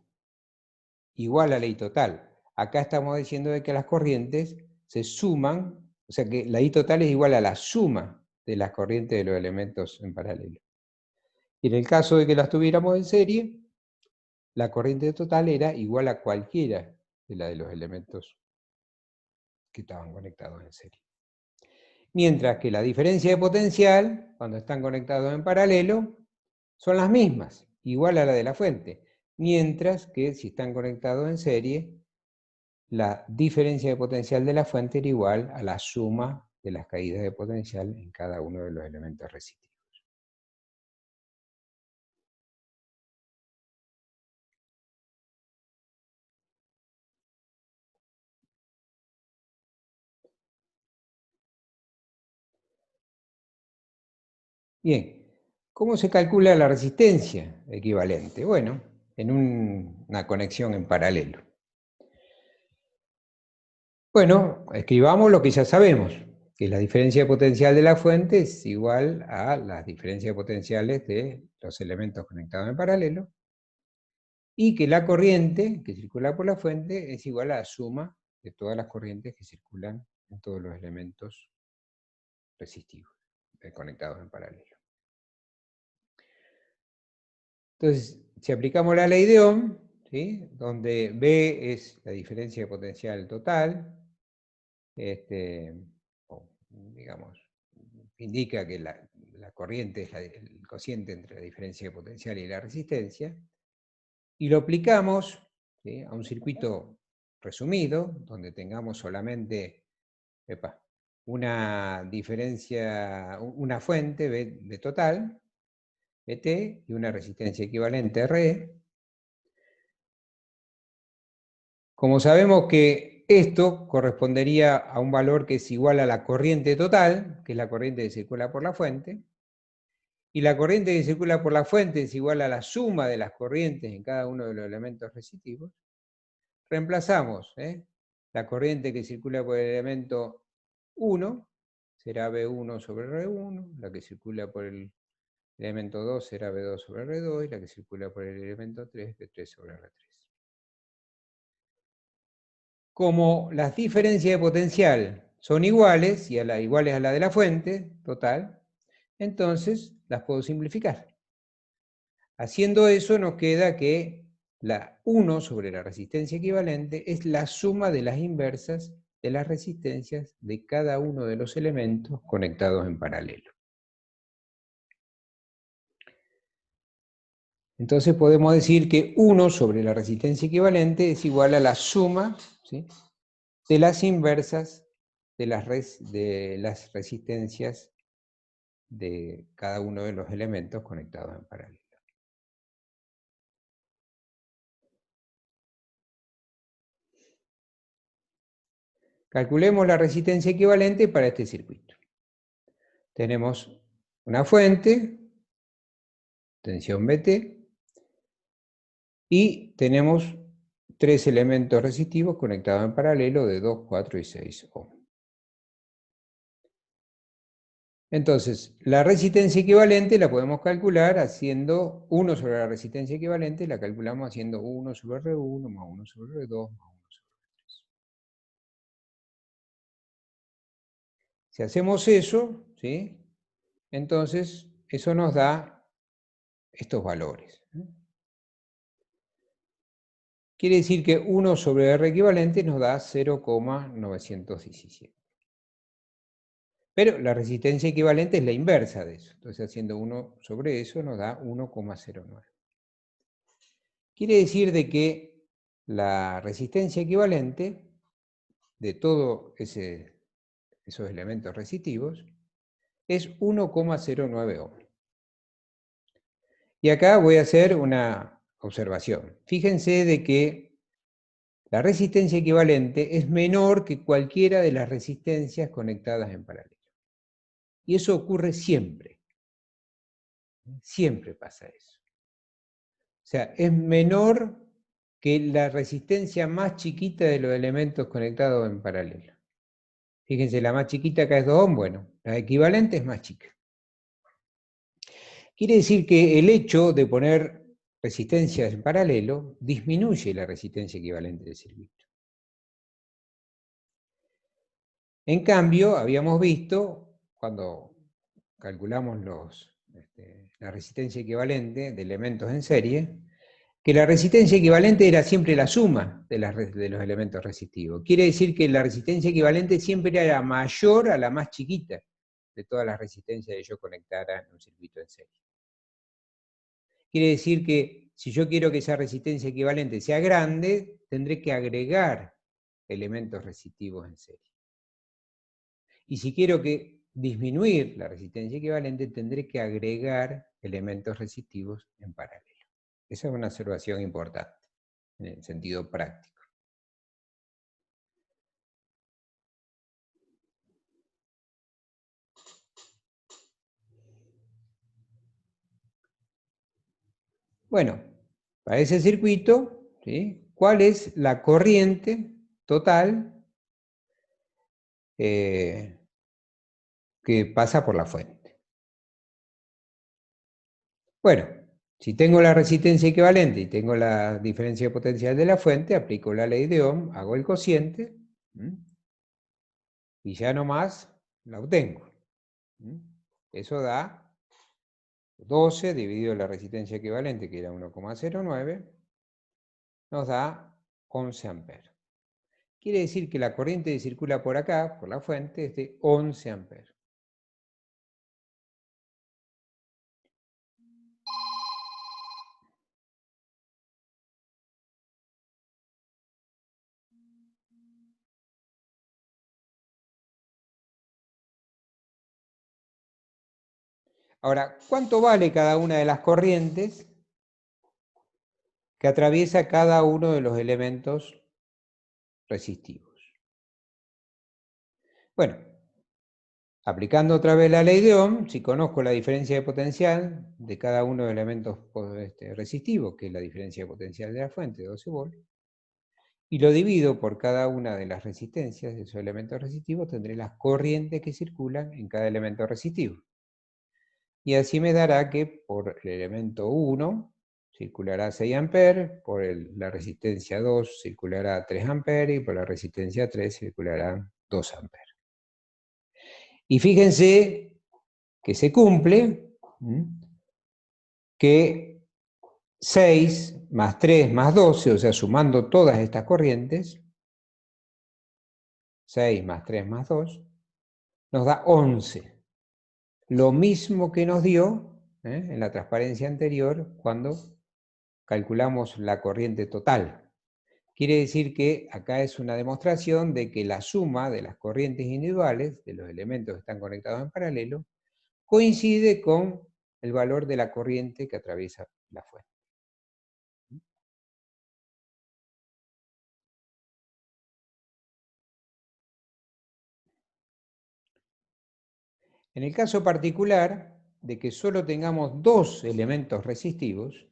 [SPEAKER 1] igual a la I total. Acá estamos diciendo de que las corrientes se suman, o sea que la I total es igual a la suma de las corrientes de los elementos en paralelo. Y en el caso de que las tuviéramos en serie, la corriente total era igual a cualquiera de la de los elementos que estaban conectados en serie. Mientras que la diferencia de potencial, cuando están conectados en paralelo, son las mismas, igual a la de la fuente. Mientras que si están conectados en serie, la diferencia de potencial de la fuente era igual a la suma de las caídas de potencial en cada uno de los elementos resistivos. Bien, ¿cómo se calcula la resistencia equivalente? Bueno, en una conexión en paralelo. Bueno, escribamos lo que ya sabemos, que la diferencia de potencial de la fuente es igual a las diferencias de potenciales de los elementos conectados en paralelo, y que la corriente que circula por la fuente es igual a la suma de todas las corrientes que circulan en todos los elementos resistivos conectados en paralelo. Entonces, si aplicamos la ley de Ohm, ¿sí?, donde B es la diferencia de potencial total, digamos, indica que la corriente es el cociente entre la diferencia de potencial y la resistencia, y lo aplicamos, ¿sí?, a un circuito resumido, donde tengamos solamente una diferencia, una fuente B total, BT, y una resistencia equivalente RE. Como sabemos que esto correspondería a un valor que es igual a la corriente total, que es la corriente que circula por la fuente, y la corriente que circula por la fuente es igual a la suma de las corrientes en cada uno de los elementos resistivos, reemplazamos la corriente que circula por el elemento 1, será B1 sobre R1, la que circula por el elemento 2 será B2 sobre R2, y la que circula por el elemento 3, B3 sobre R3. Como las diferencias de potencial son iguales, y iguales a la de la fuente total, entonces las puedo simplificar. Haciendo eso nos queda que la 1 sobre la resistencia equivalente es la suma de las inversas de las resistencias de cada uno de los elementos conectados en paralelo. Entonces podemos decir que 1 sobre la resistencia equivalente es igual a la suma, ¿sí?, de las inversas de las resistencias de cada uno de los elementos conectados en paralelo. Calculemos la resistencia equivalente para este circuito. Tenemos una fuente, tensión BT, y tenemos 3 elementos resistivos conectados en paralelo de 2, 4 y 6 ohm. Entonces, la resistencia equivalente la podemos calcular haciendo 1 sobre la resistencia equivalente, la calculamos haciendo 1 sobre R1 más 1 sobre R2 más 1 sobre R3. Si hacemos eso, ¿sí? Entonces eso nos da estos valores. Quiere decir que 1 sobre R equivalente nos da 0,917. Pero la resistencia equivalente es la inversa de eso. Entonces haciendo 1 sobre eso nos da 1,09. Quiere decir de que la resistencia equivalente de todos esos elementos resistivos es 1,09 ohm. Y acá voy a hacer una observación. Fíjense de que la resistencia equivalente es menor que cualquiera de las resistencias conectadas en paralelo. Y eso ocurre siempre. Siempre pasa eso. O sea, es menor que la resistencia más chiquita de los elementos conectados en paralelo. Fíjense, la más chiquita acá es 2 ohm, bueno, la equivalente es más chica. Quiere decir que el hecho de poner resistencias en paralelo disminuye la resistencia equivalente del circuito. En cambio, habíamos visto, cuando calculamos la resistencia equivalente de elementos en serie, que la resistencia equivalente era siempre la suma de los elementos resistivos. Quiere decir que la resistencia equivalente siempre era mayor a la más chiquita de todas las resistencias que yo conectara en un circuito en serie. Quiere decir que si yo quiero que esa resistencia equivalente sea grande, tendré que agregar elementos resistivos en serie. Y si quiero disminuir la resistencia equivalente, tendré que agregar elementos resistivos en paralelo. Esa es una observación importante, en el sentido práctico. Bueno, para ese circuito, ¿sí? ¿Cuál es la corriente total que pasa por la fuente? Bueno, si tengo la resistencia equivalente y tengo la diferencia potencial de la fuente, aplico la ley de Ohm, hago el cociente, y ya nomás la obtengo. Eso da 12 dividido la resistencia equivalente, que era 1,09, nos da 11 amperes. Quiere decir que la corriente que circula por acá, por la fuente, es de 11 amperes. Ahora, ¿cuánto vale cada una de las corrientes que atraviesa cada uno de los elementos resistivos? Bueno, aplicando otra vez la ley de Ohm, si conozco la diferencia de potencial de cada uno de los elementos resistivos, que es la diferencia de potencial de la fuente, 12 volts, y lo divido por cada una de las resistencias de esos elementos resistivos, tendré las corrientes que circulan en cada elemento resistivo. Y así me dará que por el elemento 1 circulará 6 amperes, por la resistencia 2 circulará 3 amperes, y por la resistencia 3 circulará 2 amperes. Y fíjense que se cumple que 6 más 3 más 12, o sea, sumando todas estas corrientes, 6 más 3 más 2, nos da 11. Lo mismo que nos dio en la transparencia anterior cuando calculamos la corriente total. Quiere decir que acá es una demostración de que la suma de las corrientes individuales, de los elementos que están conectados en paralelo, coincide con el valor de la corriente que atraviesa la fuente. En el caso particular de que solo tengamos dos elementos resistivos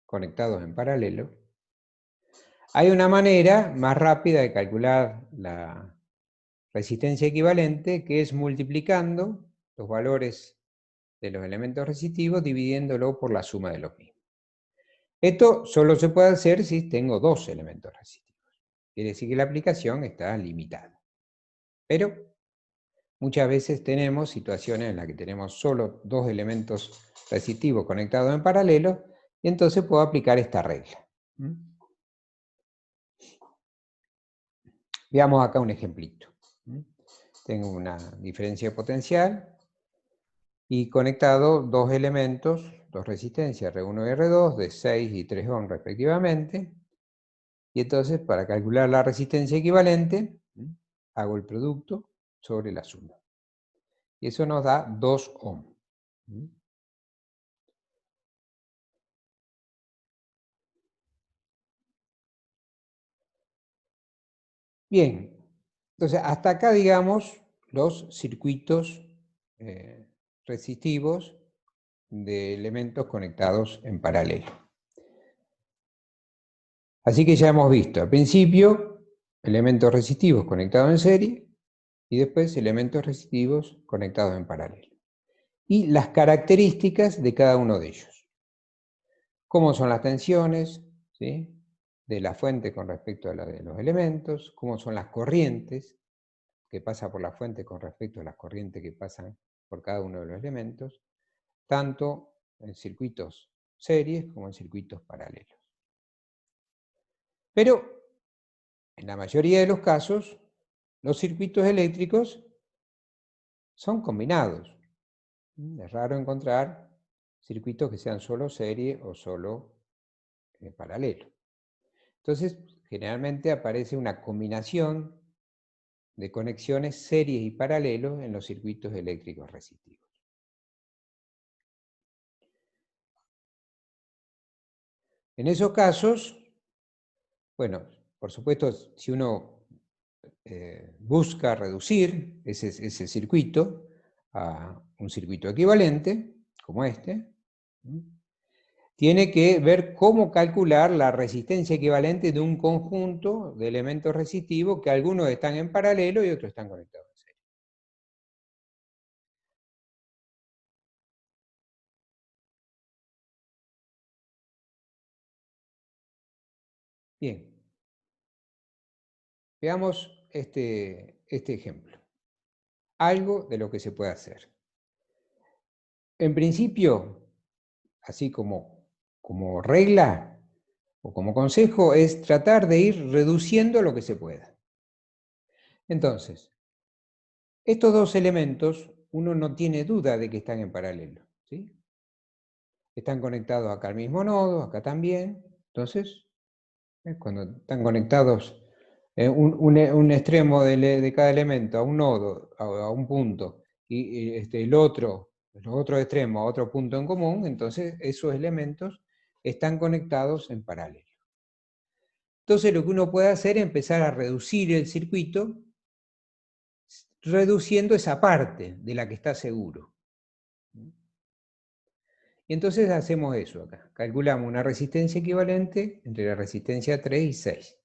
[SPEAKER 1] conectados en paralelo, hay una manera más rápida de calcular la resistencia equivalente, que es multiplicando los valores de los elementos resistivos, dividiéndolo por la suma de los mismos. Esto solo se puede hacer si tengo dos elementos resistivos. Quiere decir que la aplicación está limitada. Pero muchas veces tenemos situaciones en las que tenemos solo dos elementos resistivos conectados en paralelo, y entonces puedo aplicar esta regla. Veamos acá un ejemplito. Tengo una diferencia potencial y conectado dos elementos, dos resistencias R1 y R2 de 6 y 3 ohm respectivamente. Y entonces, para calcular la resistencia equivalente, hago el producto sobre la suma. Y eso nos da 2 ohm. Bien, entonces hasta acá, digamos, los circuitos resistivos de elementos conectados en paralelo. Así que ya hemos visto, al principio, elementos resistivos conectados en serie, y después elementos resistivos conectados en paralelo. Y las características de cada uno de ellos. Cómo son las tensiones, ¿sí?, de la fuente con respecto a la de los elementos, cómo son las corrientes que pasan por la fuente con respecto a las corrientes que pasan por cada uno de los elementos, tanto en circuitos series como en circuitos paralelos. Pero, en la mayoría de los casos, los circuitos eléctricos son combinados. Es raro encontrar circuitos que sean solo serie o solo paralelo. Entonces, generalmente aparece una combinación de conexiones series y paralelos en los circuitos eléctricos resistivos. En esos casos, bueno, por supuesto, si uno busca reducir ese circuito a un circuito equivalente, como este, tiene que ver cómo calcular la resistencia equivalente de un conjunto de elementos resistivos que algunos están en paralelo y otros están conectados en serie. Bien, veamos este ejemplo. Algo de lo que se puede hacer. En principio, así como regla o como consejo, es tratar de ir reduciendo lo que se pueda. Entonces, estos dos elementos, uno no tiene duda de que están en paralelo, ¿sí? Están conectados acá al mismo nodo, acá también. Entonces, cuando están conectados un extremo de cada elemento a un nodo, a un punto, y el otro, los otros extremos a otro punto en común, entonces esos elementos están conectados en paralelo. Entonces lo que uno puede hacer es empezar a reducir el circuito, reduciendo esa parte de la que está seguro. Y entonces hacemos eso acá. Calculamos una resistencia equivalente entre la resistencia 3 y 6.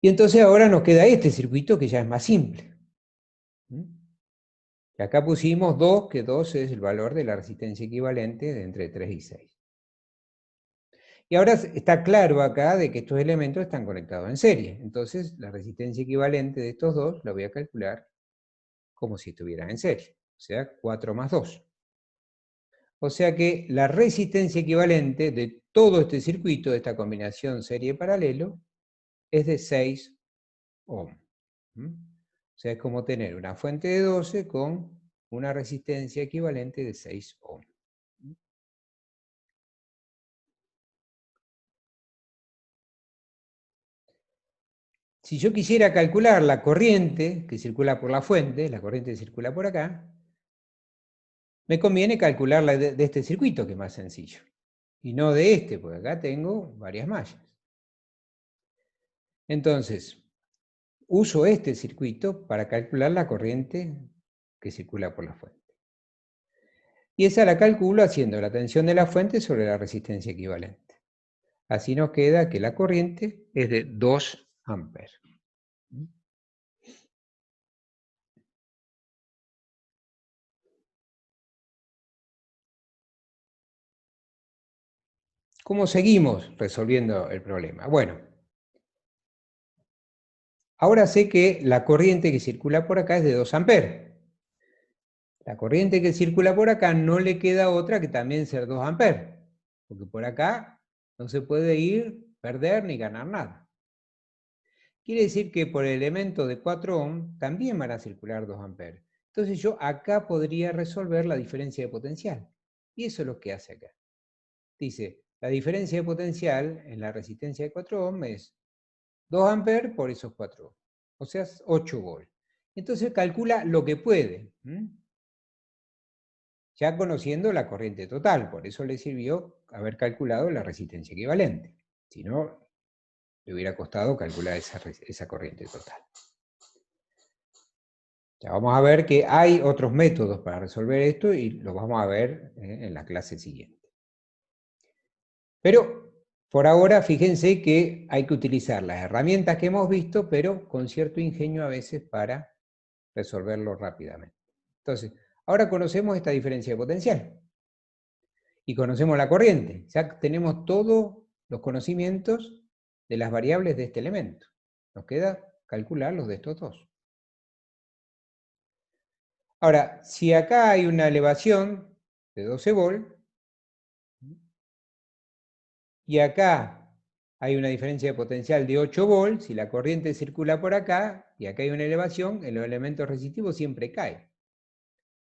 [SPEAKER 1] Y entonces ahora nos queda este circuito que ya es más simple. Y acá pusimos 2, que 2 es el valor de la resistencia equivalente de entre 3 y 6. Y ahora está claro acá de que estos elementos están conectados en serie. Entonces la resistencia equivalente de estos dos la voy a calcular como si estuvieran en serie. O sea, 4 más 2. O sea que la resistencia equivalente de todo este circuito, de esta combinación serie-paralelo, es de 6 ohm. O sea, es como tener una fuente de 12 con una resistencia equivalente de 6 ohm. Si yo quisiera calcular la corriente que circula por la fuente, la corriente que circula por acá, me conviene calcularla de este circuito, que es más sencillo. Y no de este, porque acá tengo varias mallas. Entonces, uso este circuito para calcular la corriente que circula por la fuente. Y esa la calculo haciendo la tensión de la fuente sobre la resistencia equivalente. Así nos queda que la corriente es de 2 amperes. ¿Cómo seguimos resolviendo el problema? Bueno, ahora sé que la corriente que circula por acá es de 2 amperes. La corriente que circula por acá no le queda otra que también ser 2 amperes, porque por acá no se puede ir, perder ni ganar nada. Quiere decir que por el elemento de 4 ohm también van a circular 2 amperes. Entonces yo acá podría resolver la diferencia de potencial. Y eso es lo que hace acá. Dice, la diferencia de potencial en la resistencia de 4 ohm es 2 amperes por esos 4 ohm. O sea, 8 volts. Entonces calcula lo que puede. Ya conociendo la corriente total, por eso le sirvió haber calculado la resistencia equivalente. Si no, le hubiera costado calcular esa corriente total. Ya vamos a ver que hay otros métodos para resolver esto y los vamos a ver en la clase siguiente. Pero por ahora fíjense que hay que utilizar las herramientas que hemos visto, pero con cierto ingenio a veces para resolverlo rápidamente. Entonces, ahora conocemos esta diferencia de potencial. Y conocemos la corriente. Ya tenemos todos los conocimientos de las variables de este elemento. Nos queda calcular los de estos dos. Ahora, si acá hay una elevación de 12 volts, y acá hay una diferencia de potencial de 8 volts, y la corriente circula por acá, y acá hay una elevación, en los elementos resistivos siempre cae.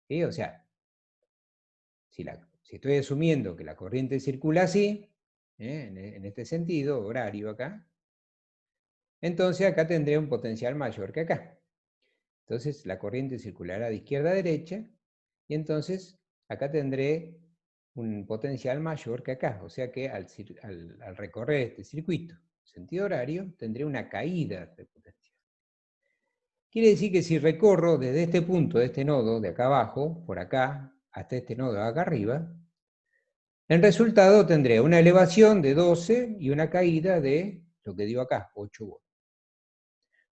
[SPEAKER 1] ¿Sí? O sea, si estoy asumiendo que la corriente circula así, en este sentido, horario acá, entonces acá tendré un potencial mayor que acá. Entonces la corriente circulará de izquierda a derecha, y entonces acá tendré un potencial mayor que acá. O sea que al recorrer este circuito en sentido horario, tendré una caída de potencial. Quiere decir que si recorro desde este punto, de este nodo de acá abajo, por acá, hasta este nodo de acá arriba, en resultado tendré una elevación de 12 y una caída de, lo que digo acá, 8 volts.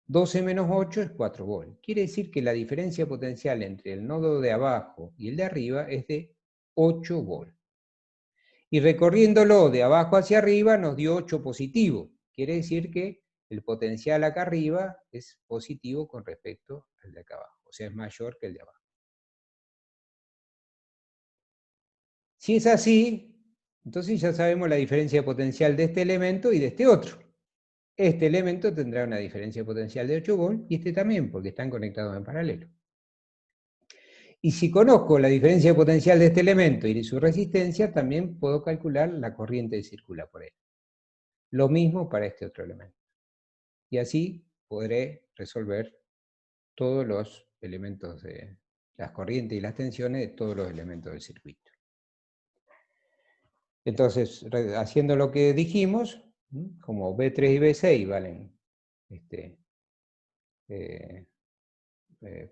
[SPEAKER 1] 12 menos 8 es 4 volts. Quiere decir que la diferencia potencial entre el nodo de abajo y el de arriba es de 8 volts. Y recorriéndolo de abajo hacia arriba nos dio 8 positivo. Quiere decir que el potencial acá arriba es positivo con respecto al de acá abajo. O sea, es mayor que el de abajo. Si es así, entonces ya sabemos la diferencia potencial de este elemento y de este otro. Este elemento tendrá una diferencia potencial de 8 volts y este también, porque están conectados en paralelo. Y si conozco la diferencia de potencial de este elemento y de su resistencia, también puedo calcular la corriente que circula por él. Lo mismo para este otro elemento. Y así podré resolver todos los elementos de las corrientes y las tensiones de todos los elementos del circuito. Entonces, haciendo lo que dijimos, como B3 y B6 valen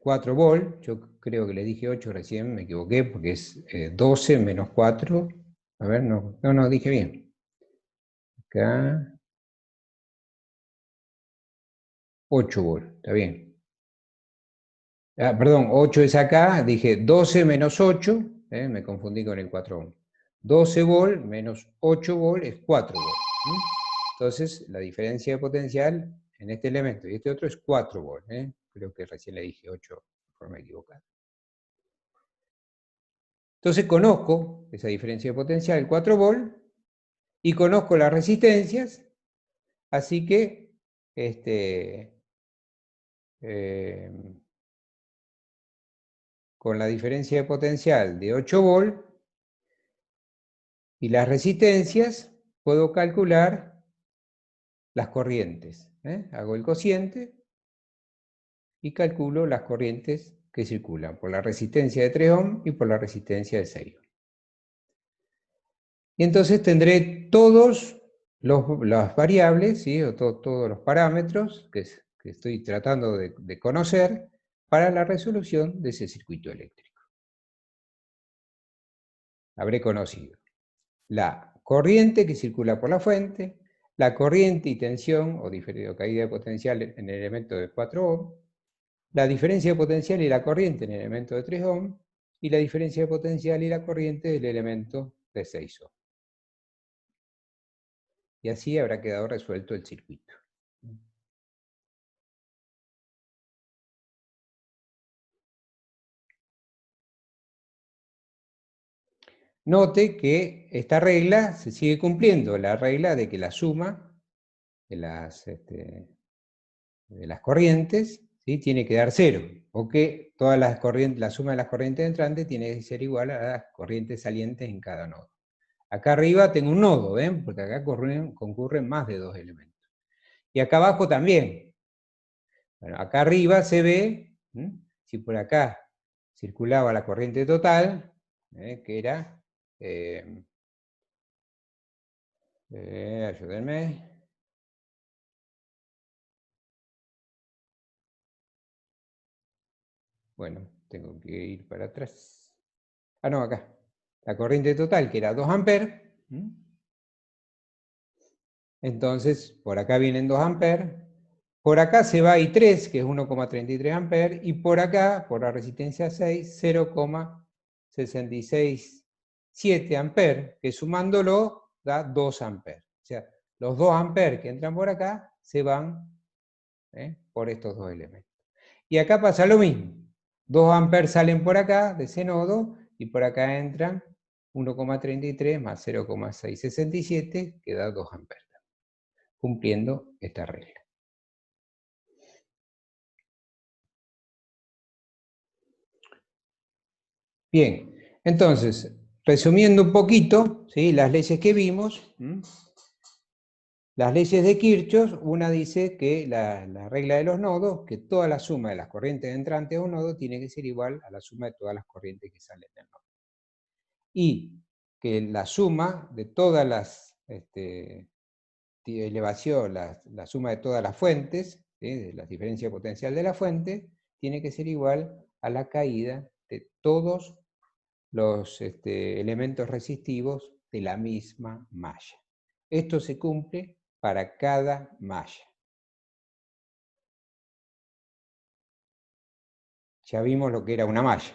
[SPEAKER 1] 4 volts, yo creo que le dije 8 recién, me equivoqué, porque es 12 menos 4, a ver, no, dije bien. Acá, 8 volts, está bien. Ah, perdón, 8 es acá, dije 12 menos 8, me confundí con el 4 ohm. 12 volts menos 8 volts es 4 volts. Entonces, la diferencia de potencial en este elemento y este otro es 4 volts. Creo que recién le dije 8 de forma equivocada. Entonces conozco esa diferencia de potencial, el 4 volts, y conozco las resistencias, así que con la diferencia de potencial de 8 volts y las resistencias, puedo calcular las corrientes. Hago el cociente y calculo las corrientes que circulan por la resistencia de 3 ohms y por la resistencia de 6 ohms. Y entonces tendré todas las variables, ¿sí? O todos los parámetros que estoy tratando de conocer para la resolución de ese circuito eléctrico. Habré conocido la corriente que circula por la fuente, la corriente y tensión o caída de potencial en el elemento de 4 ohms, la diferencia de potencial y la corriente en el elemento de 3 ohms, y la diferencia de potencial y la corriente del elemento de 6 ohms. Y así habrá quedado resuelto el circuito. Note que esta regla se sigue cumpliendo, la regla de que la suma de las corrientes, ¿sí? Tiene que dar 0, o que todas las corrientes, la suma de las corrientes entrantes tiene que ser igual a las corrientes salientes en cada nodo. Acá arriba tengo un nodo, ¿ven? Porque acá concurren más de 2 elementos. Y acá abajo también. Bueno, acá arriba se ve, si por acá circulaba la corriente total, que era, ayúdenme. Bueno, tengo que ir para atrás. Ah, no, acá. La corriente total, que era 2 amperes. Entonces, por acá vienen 2 amperes. Por acá se va I3, que es 1,33 amperes. Y por acá, por la resistencia 6, 0,667 amperes, que sumándolo da 2 amperes. O sea, los 2 amperes que entran por acá se van por estos dos elementos. Y acá pasa lo mismo. 2 amperes salen por acá, de ese nodo, y por acá entran 1,33 más 0,667, que da 2 amperes, cumpliendo esta regla. Bien, entonces, resumiendo un poquito, ¿sí? Las leyes que vimos, las leyes de Kirchhoff, una dice que la regla de los nodos, que toda la suma de las corrientes entrantes a un nodo tiene que ser igual a la suma de todas las corrientes que salen del nodo. Y que la suma de todas las elevación, la suma de todas las fuentes, de la diferencia potencial de la fuente, tiene que ser igual a la caída de todos los elementos resistivos de la misma malla. Esto se cumple para cada malla. Ya vimos lo que era una malla.